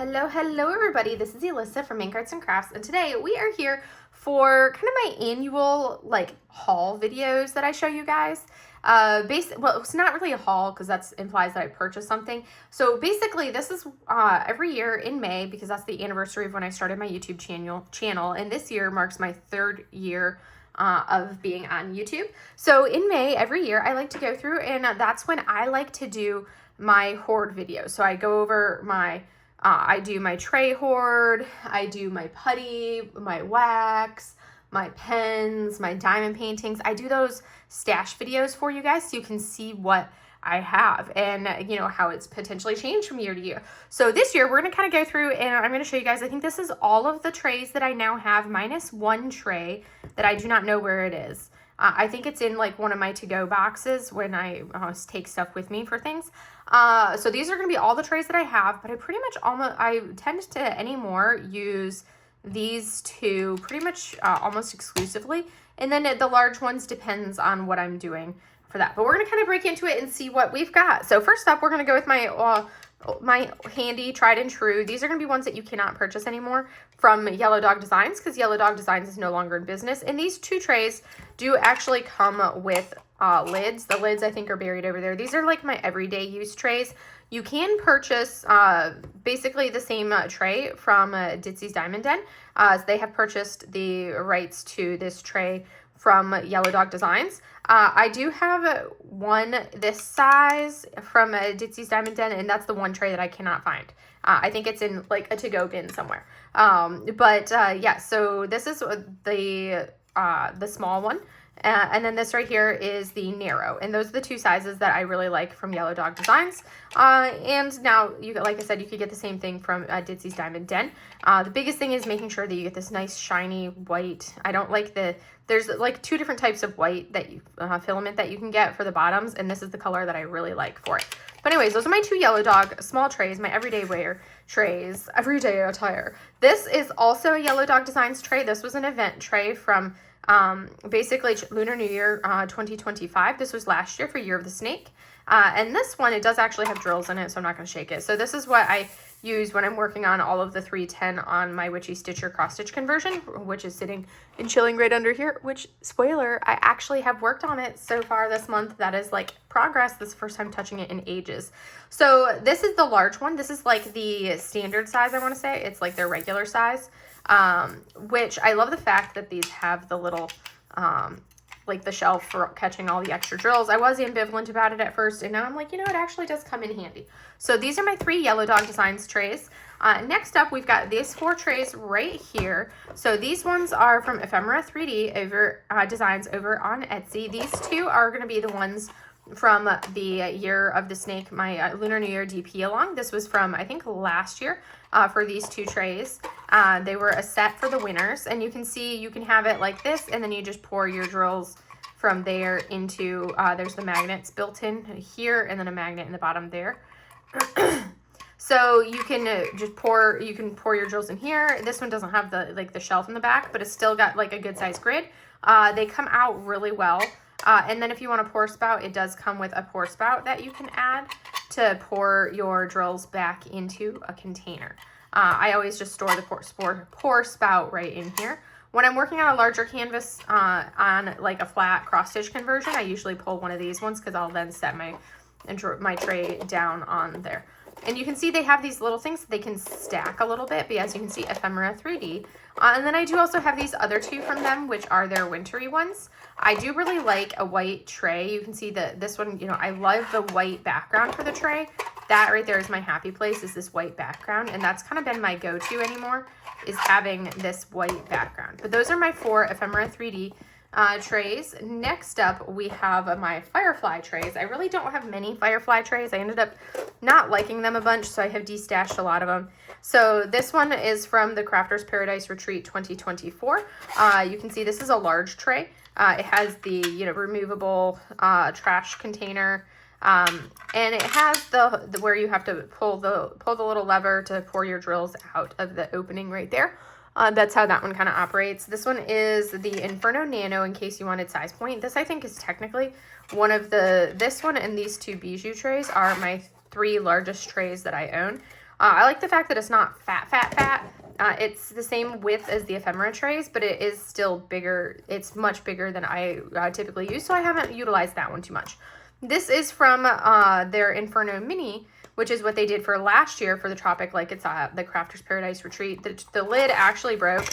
Hello everybody, this is Alyssa from Ink Arts and Crafts, and today we are here for kind of my annual haul videos that I show you guys. Well, it's not really a haul because that implies that I purchased something. So basically this is every year in May, because that's the anniversary of when I started my YouTube channel, and this year marks my 3rd year of being on YouTube. So in May every year I like to go through, and that's when I like to do my hoard videos. So I go over my I do my tray hoard, I do my putty, my wax, my pens, my diamond paintings. I do those stash videos for you guys so you can see what I have and, you know, how it's potentially changed from year to year. So this year we're going to kind of go through and I'm going to show you guys, I think this is all of the trays that I now have minus one tray that I do not know where it is. I think it's in one of my to-go boxes when I take stuff with me for things. So these are going to be all the trays that I have, but I pretty much I tend to anymore use these two pretty much almost exclusively. And then the large ones depends on what I'm doing for that. But we're going to kind of break into it and see what we've got. So first up, we're going to go with my handy tried and true. These are going to be ones that you cannot purchase anymore from Yellow Dog Designs, because Yellow Dog Designs is no longer in business. And these two trays do actually come with lids. The lids I think are buried over there. These are like my everyday use trays. You can purchase basically the same tray from Ditzy's Diamond Den. They have purchased the rights to this tray from Yellow Dog Designs. I do have one this size from Ditzy's Diamond Den, and that's the one tray that I cannot find. I think it's in a to-go bin somewhere. Yeah, so this is the small one. And then this right here is the narrow, and those are the two sizes that I really like from Yellow Dog Designs. And now, like I said, you could get the same thing from Ditzy's Diamond Den. The biggest thing is making sure that you get this nice shiny white. I don't like there's two different types of white that filament that you can get for the bottoms, and this is the color that I really like for it. But anyways, those are my two Yellow Dog small trays, my everyday wear trays, everyday attire. This is also a Yellow Dog Designs tray. This was an event tray from basically Lunar New Year 2025. This was last year for Year of the Snake. And this one, it does actually have drills in it, so I'm not going to shake it. So this is what I use when I'm working on all of the 310 on my Witchy Stitcher cross stitch conversion, which is sitting and chilling right under here, which, spoiler, I actually have worked on it so far this month. That is progress. This is the first time touching it in ages. So this is the large one. This is the standard size, I want to say. It's their regular size. Which I love the fact that these have the little, the shelf for catching all the extra drills. I was ambivalent about it at first, and now I'm like, you know, it actually does come in handy. So these are my 3 Yellow Dog Designs trays. Next up, we've got these 4 trays right here. So these ones are from Ephemera 3D designs over on Etsy. These 2 are going to be the ones from the Year of the Snake, my Lunar New Year DP along. This was from, I think, last year for these 2 trays. They were a set for the winners, and you can see you can have it like this, and then you just pour your drills from there into, there's the magnets built in here, and then a magnet in the bottom there. So you can pour your drills in here. This one doesn't have the shelf in the back, but it's still got a good size grid. They come out really well. And then if you want a pour spout, it does come with a pour spout that you can add to pour your drills back into a container. I always just store the pour spout right in here. When I'm working on a larger canvas on a flat cross stitch conversion, I usually pull one of these ones because I'll then set my tray down on there. And you can see they have these little things that they can stack a little bit, but as you can see, Ephemera 3D. And then I do also have these other 2 from them, which are their wintry ones. I do really like a white tray. You can see that this one, you know, I love the white background for the tray. That right there is my happy place, is this white background. And that's kind of been my go-to anymore, is having this white background. But those are my 4 Ephemera 3D trays. Next up, we have my Firefly trays. I really don't have many Firefly trays. I ended up not liking them a bunch, so I have destashed a lot of them. So this one is from the Crafter's Paradise Retreat 2024. You can see this is a large tray. It has the, you know, removable trash container, and it has the where you have to pull the little lever to pour your drills out of the opening right there. That's how that one kind of operates. This one is the Inferno Nano, in case you wanted size point. This I think is technically one of this one and these 2 Bijou trays are my 3 largest trays that I own. I like the fact that it's not fat. It's the same width as the Ephemera trays, but it is still bigger. It's much bigger than I typically use, so I haven't utilized that one too much. This is from their Inferno Mini, which is what they did for last year for the Tropic Like It's the Crafter's Paradise Retreat. The lid actually broke.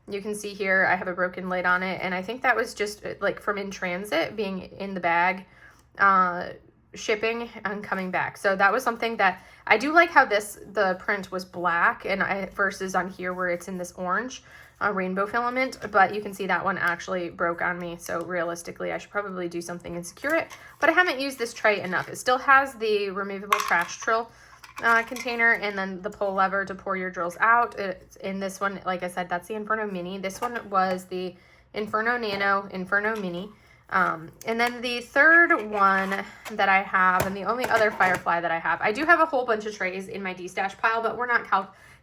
You can see here I have a broken lid on it, and I think that was just like from in transit, being in the bag, shipping and coming back. So that was something that I do like, how the print was black and versus on here where it's in this orange rainbow filament, but you can see that one actually broke on me. So realistically, I should probably do something and secure it, but I haven't used this tray enough. It still has the removable trash trill container and then the pull lever to pour your drills out. In this one, like I said, that's the Inferno Mini. This one was the Inferno Nano, Inferno Mini. And then the third one that I have, and the only other Firefly that I have, I do have a whole bunch of trays in my D-stash pile, but we're not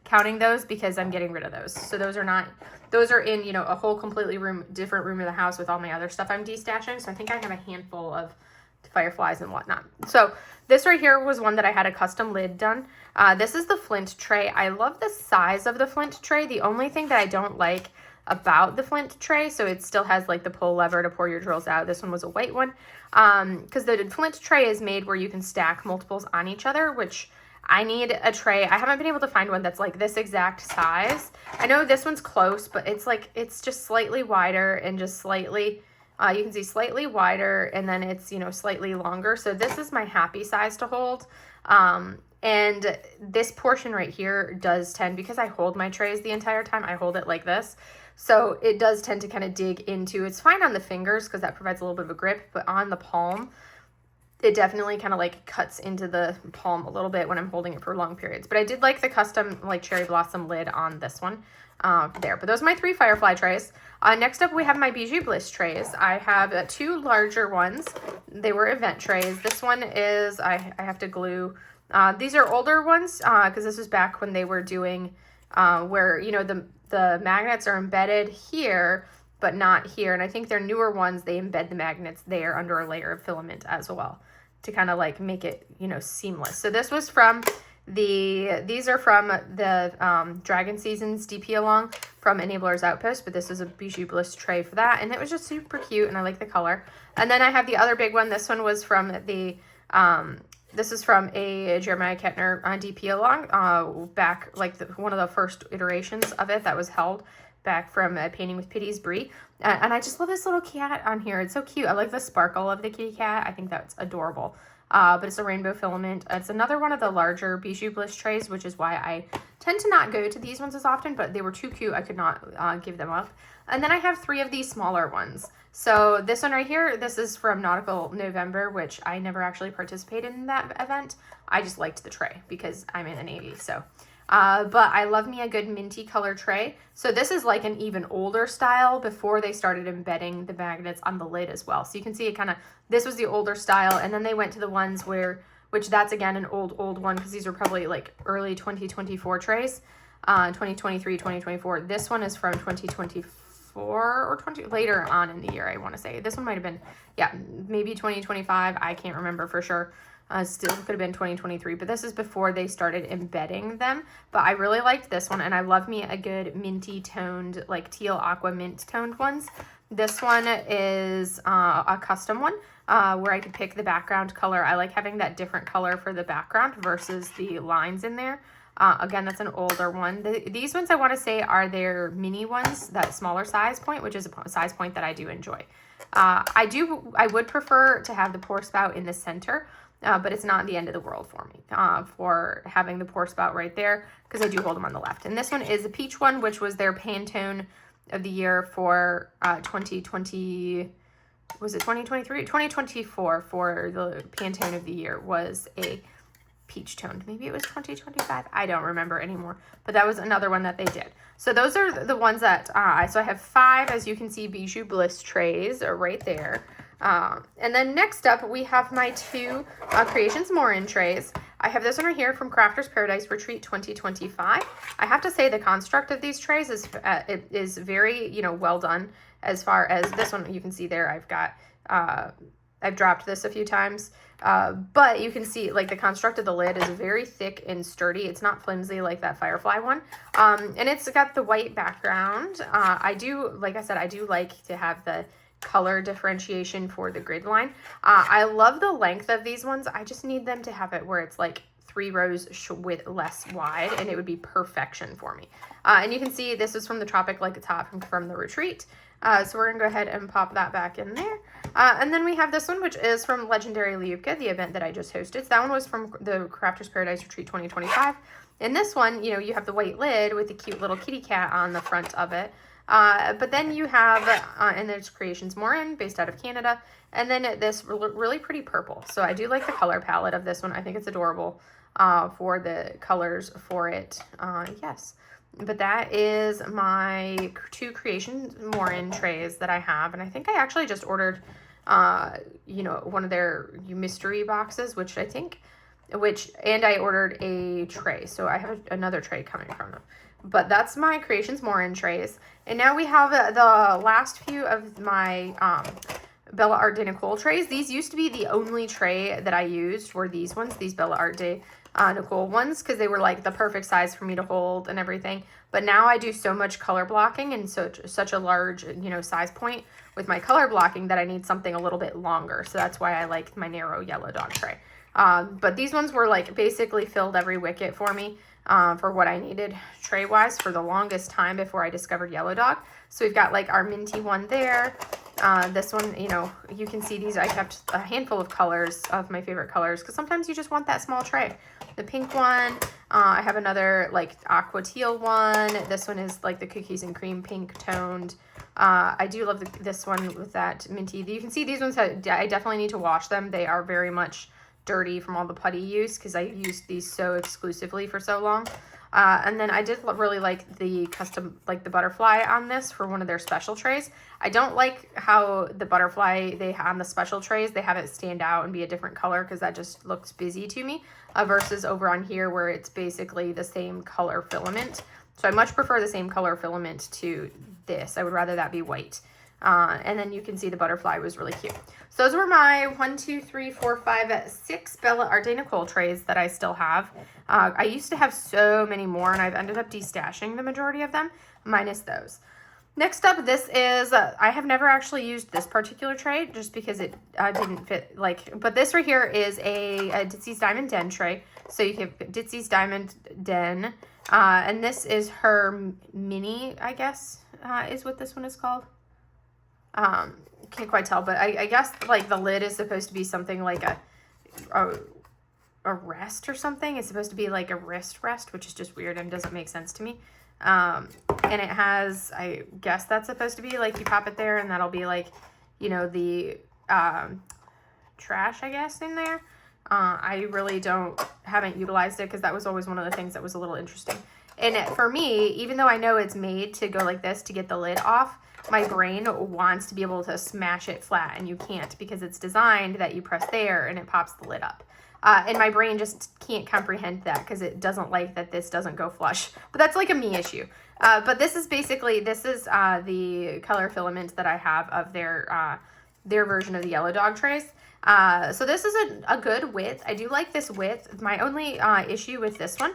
counting those because I'm getting rid of those. So those are in, you know, a whole completely different room of the house with all my other stuff I'm D-stashing. So I think I have a handful of Fireflies and whatnot. So this right here was one that I had a custom lid done. This is the Flint tray. I love the size of the Flint tray. The only thing that I don't like about the Flint tray, so it still has like the pull lever to pour your drills out. This one was a white one, because the Flint tray is made where you can stack multiples on each other, which I need a tray. I haven't been able to find one that's like this exact size. I know this one's close, but it's just slightly wider and just slightly, you can see slightly wider, and then it's, you know, slightly longer. So this is my happy size to hold. And this portion right here does tend, because I hold my trays the entire time, I hold it like this. So it does tend to kind of dig into, it's fine on the fingers because that provides a little bit of a grip, but on the palm, it definitely kind of like cuts into the palm a little bit when I'm holding it for long periods. But I did like the custom like cherry blossom lid on this one there. But those are my 3 Firefly trays. Next up, we have my Bijou Bliss trays. I have 2 larger ones. They were event trays. This one is, I have to glue. These are older ones because this was back when they were doing where, you know, the magnets are embedded here, but not here. And I think they're newer ones, they embed the magnets there under a layer of filament as well to kind of like make it, you know, seamless. So this was from these are from the Dragon Seasons DP Along from Enabler's Outpost, but this is a Bijou Bliss tray for that. And it was just super cute and I like the color. And then I have the other big one. This one was from the, this is from a Jeremiah Kettner DP Along, back like one of the first iterations of it that was held back from Painting with Pity's Brie. And I just love this little cat on here. It's so cute. I like the sparkle of the kitty cat. I think that's adorable. But it's a rainbow filament. It's another one of the larger Bijou Bliss trays, which is why I tend to not go to these ones as often, but they were too cute. I could not give them up. And then I have 3 of these smaller ones. So this one right here, this is from Nautical November, which I never actually participated in that event. I just liked the tray because I'm in the Navy. So, but I love me a good minty color tray. So this is like an even older style before they started embedding the magnets on the lid as well. So you can see it kind of, this was the older style. And then they went to the ones where, which that's again an old one because these are probably like early 2024 trays, 2023, 2024. This one is from 2024. Or later on in the year, I want to say. This one might have been, yeah, maybe 2025. I can't remember for sure. Still could have been 2023, but this is before they started embedding them. But I really liked this one, and I love me a good minty toned, like teal aqua mint toned ones. This one is a custom one where I could pick the background color. I like having that different color for the background versus the lines in there. Again, that's an older one. These ones I want to say are their mini ones, that smaller size point, which is a size point that I do enjoy. I would prefer to have the pour spout in the center, but it's not the end of the world for me for having the pour spout right there because I do hold them on the left. And this one is a peach one, which was their Pantone of the year for 2020. Was it 2023? 2024 for the Pantone of the year was a peach toned. Maybe it was 2025. I don't remember anymore, but that was another one that they did. So those are the ones that so I have 5, as you can see, Bijou Bliss trays are right there. And then next up we have my 2 Creations Morin trays. I have this one right here from Crafter's Paradise Retreat 2025. I have to say the construct of these trays is it is very, you know, well done. As far as this one, you can see there I've got I've dropped this a few times. But you can see like the construct of the lid is very thick and sturdy. It's not flimsy like that Firefly one. And it's got the white background. Like I said, I do like to have the color differentiation for the grid line. I love the length of these ones. I just need them to have it where it's like 3 rows with less wide, and it would be perfection for me. And you can see this is from the Tropic Like It's Hot from the retreat. So we're gonna go ahead and pop that back in there. And then we have this one, which is from Legendary Liubka, the event that I just hosted. So that one was from the Crafters Paradise Retreat 2025. In this one, you know, you have the white lid with the cute little kitty cat on the front of it. But then you have, and there's Creations Morin, based out of Canada. And then this really pretty purple. So I do like the color palette of this one. I think it's adorable for the colors for it. Yes. But that is my 2 Creations Morin trays that I have. And I think I actually just ordered, you know, one of their mystery boxes, and I ordered a tray. So I have another tray coming from them. But that's my Creations Morin trays. And now we have the last few of my Bella Art de Nicole trays. These used to be the only tray that I used were these ones, these Bella Art de Nicole ones, because they were like the perfect size for me to hold and everything. But now I do so much color blocking and such a large, you know, size point with my color blocking that I need something a little bit longer. So that's why I like my narrow yellow dog tray. But these ones were like basically filled every wicket for me for what I needed tray wise for the longest time before I discovered yellow dog. So we've got like our minty one there. This one, you know, you can see these. I kept a handful of colors of my favorite colors because sometimes you just want that small tray. The pink one, I have another like aqua teal one. This one is like the cookies and cream pink toned. I do love this one with that minty. You can see these ones, I definitely need to wash them. They are very much dirty from all the putty use because I used these so exclusively for so long. And then I did really like the custom, like the butterfly on this for one of their special trays. I don't like how the butterfly on the special trays, they have it stand out and be a different color because that just looks busy to me versus over on here where it's basically the same color filament. So I much prefer the same color filament to this. I would rather that be white. And then you can see the butterfly was really cute. So those were my 1, 2, 3, 4, 5, 6 Bella Art de Nicole trays that I still have. I used to have so many more, and I've ended up destashing the majority of them, minus those. Next up, this is, I have never actually used this particular tray just because it didn't fit, but this right here is a Ditzy's Diamond Den tray. So you have Ditzy's Diamond Den, and this is her mini, I guess, is what this one is called. Can't quite tell, but I guess like the lid is supposed to be something like a rest or something. It's supposed to be like a wrist rest, which is just weird and doesn't make sense to me. And it has, I guess that's supposed to be like you pop it there and that'll be like, you know, the trash, I guess, in there. I really haven't utilized it because that was always one of the things that was a little interesting. And for me, even though I know it's made to go like this to get the lid off, my brain wants to be able to smash it flat, and you can't because it's designed that you press there and it pops the lid up. And my brain just can't comprehend that because it doesn't like that this doesn't go flush. But that's like a me issue. But this is the color filament that I have of their version of the yellow dog trays. So this is a good width. I do like this width. My only issue with this one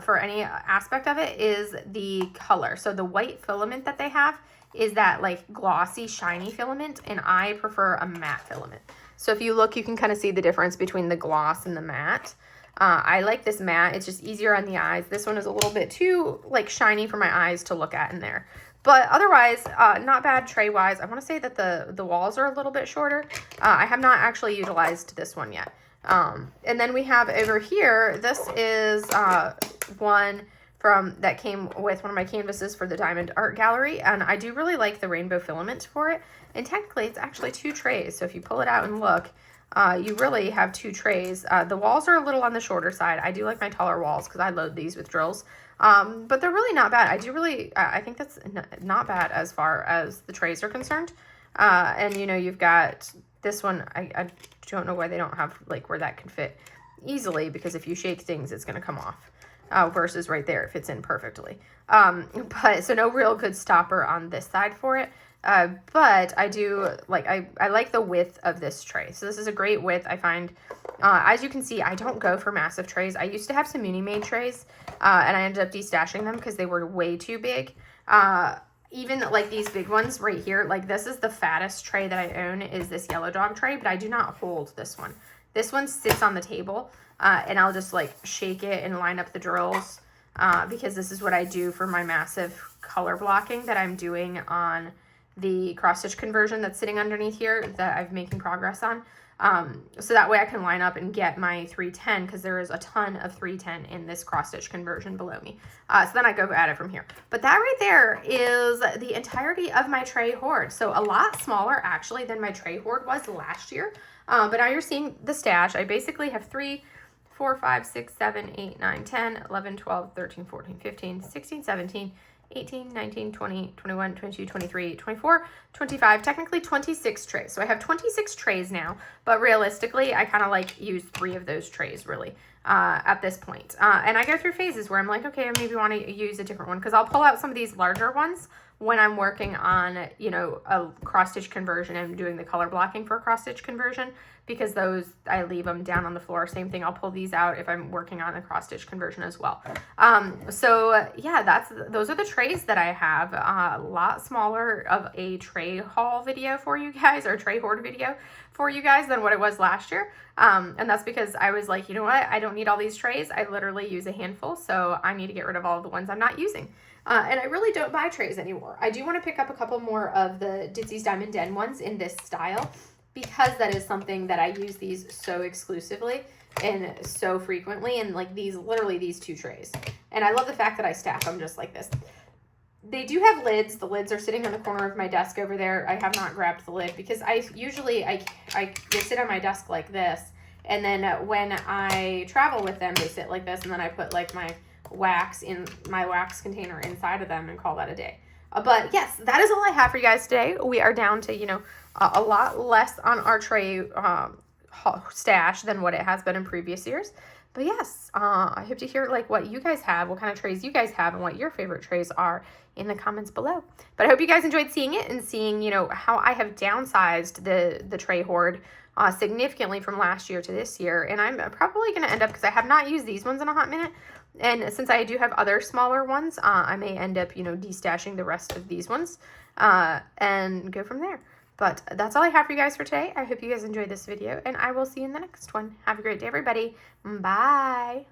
for any aspect of it is the color. So the white filament that they have is that like glossy, shiny filament, and I prefer a matte filament. So if you look, you can kind of see the difference between the gloss and the matte. I like this matte. It's just easier on the eyes. This one is a little bit too like shiny for my eyes to look at in there. But otherwise, not bad tray-wise. I want to say that the walls are a little bit shorter. I have not actually utilized this one yet. And then we have over here, this is one that came with one of my canvases for the Diamond Art Gallery, and I do really like the rainbow filament for it. And technically, it's actually 2 trays, so if you pull it out and look, you really have 2 trays. The walls are a little on the shorter side. I do like my taller walls because I load these with drills, but they're really not bad. I think that's not bad as far as the trays are concerned. And you know, you've got this one. I don't know why they don't have like where that can fit easily, because if you shake things, it's going to come off. Versus right there, it fits in perfectly. But so no real good stopper on this side for it. But I do like, I like the width of this tray. So this is a great width, I find. As you can see, I don't go for massive trays. I used to have some mini-made trays, and I ended up destashing them because they were way too big. Even like these big ones right here, like this is the fattest tray that I own, is this yellow dog tray, but I do not hold this one. This one sits on the table, and I'll just like shake it and line up the drills, because this is what I do for my massive color blocking that I'm doing on the cross stitch conversion that's sitting underneath here that I'm making progress on. So that way I can line up and get my 310, because there is a ton of 310 in this cross stitch conversion below me. So then I go at it from here. But that right there is the entirety of my tray hoard. So a lot smaller actually than my tray hoard was last year. But now you're seeing the stash. I basically have 3, 4, 5, 6, 7, 8, 9, 10, 11, 12, 13, 14, 15, 16, 17, 18, 19, 20, 21, 22, 23, 24, 25, technically 26 trays. So I have 26 trays now, but realistically, I kind of like use 3 of those trays really at this point. And I go through phases where I'm like, okay, I maybe want to use a different one, because I'll pull out some of these larger ones when I'm working on, you know, a cross stitch conversion and doing the color blocking for a cross stitch conversion, because those, I leave them down on the floor. Same thing, I'll pull these out if I'm working on a cross stitch conversion as well. So yeah, those are the trays that I have. A lot smaller of a tray haul video for you guys, or tray hoard video for you guys, than what it was last year. And that's because I was like, you know what, I don't need all these trays. I literally use a handful, so I need to get rid of all of the ones I'm not using. And I really don't buy trays anymore. I do want to pick up a couple more of the Ditzy's Diamond Den ones in this style, because that is something that I use these so exclusively and so frequently. And like these, literally these 2 trays. And I love the fact that I stack them just like this. They do have lids. The lids are sitting on the corner of my desk over there. I have not grabbed the lid because I they sit on my desk like this. And then when I travel with them, they sit like this. And then I put like my wax in my wax container inside of them and call that a day. But yes, that is all I have for you guys today. We are down to, you know, a lot less on our tray stash than what it has been in previous years. But yes, I hope to hear like what you guys have, what kind of trays you guys have, and what your favorite trays are in the comments below. But I hope you guys enjoyed seeing it and seeing, you know, how I have downsized the tray hoard significantly from last year to this year. And I'm probably going to end up, because I have not used these ones in a hot minute, and since I do have other smaller ones, I may end up, you know, destashing the rest of these ones and go from there. But that's all I have for you guys for today. I hope you guys enjoyed this video, and I will see you in the next one. Have a great day, everybody. Bye.